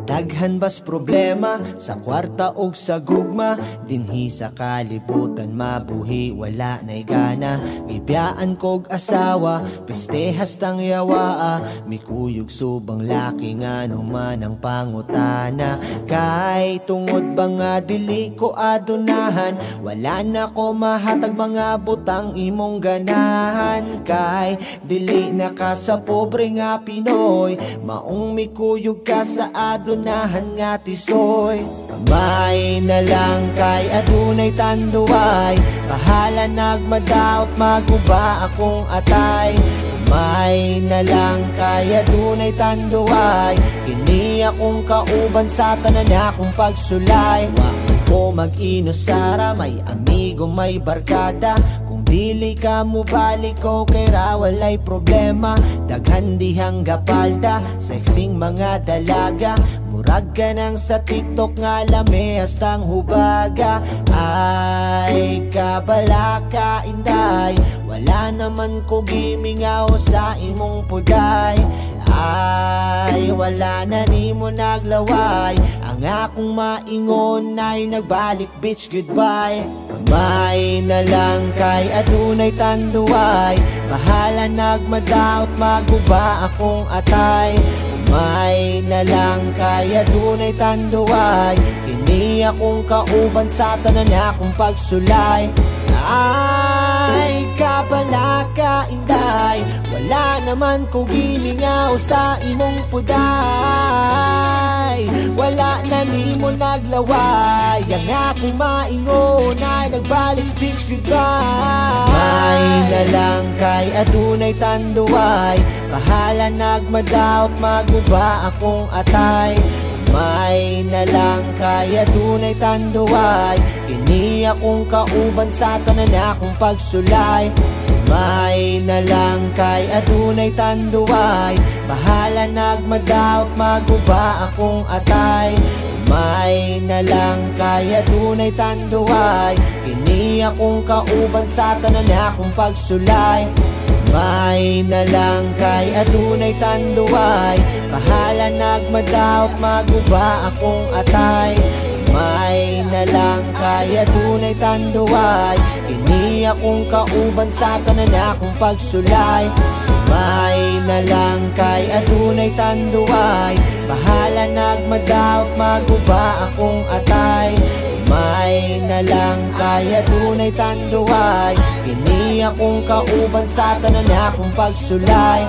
Daghan bas problema sa kwarta og sa gugma, dinhi sa kalibutan mabuhi wala nay gana. Gibiyaan kog asawa, pistehas tang yawa, mikuyog subang laki nga numan ang pangutana. Kay tungod ba nga dili ko adunahan, wala na ko mahatag mga butang imong ganahan. Kay dili na ka sa pobre nga Pinoy, maong mikuyog ka sa adunahan nga tisoy. May na lang kay adunay tanduay, bahala nagmadaot maguba akong atay. May na lang kay adunay tanduay, kini akong kauban sa tanan akong pagsulay. Wa ko mag-inusara, may amigo may barkada, kung dili ka mo balik ko kay ra walay problema. Daghan dihang gapalda, sexing mga dalaga, murag ka nang sa TikTok nga lame hastang hubaga. Ay kabala ka inday, wala naman ko gimingaw sa imong puday. Ay wala na ni mo naglaway, ang akong maingon ay nagbalik bitch goodbye. May na lang kay adunay tanduay, bahala nagmadaot maguba akong atay. May na lang kay adunay tanduay, kini akong kauban sa tanan akong pagsulay. Ay kabala ka inday, wala naman ko gimingaw sa imong puday. Wala na ni mo naglaway, ang akong maingon ay nagbalik bitch goodbye. May na lang kay adunay tanduay, bahala nagmadaot maguba akong atay. May na lang kay adunay tanduay, kini akong kauban sa tanan akong pagsulay. May na lang kay adunay tanduay, bahala nagmadaot maguba akong atay. May na lang kay adunay tanduay, kini akong kauban sa tanan akong pagsulay. May na lang kay adunay tanduay, bahala nagmadaot maguba akong atay. May na lang kay adunay tanduay, kini akong kauban sa tanan akong pagsulay. May na lang kay adunay tanduay, bahala nagmadaot maguba akong atay. May na lang kay adunay tanduay, kini akong kauban sa tanan akong pagsulay.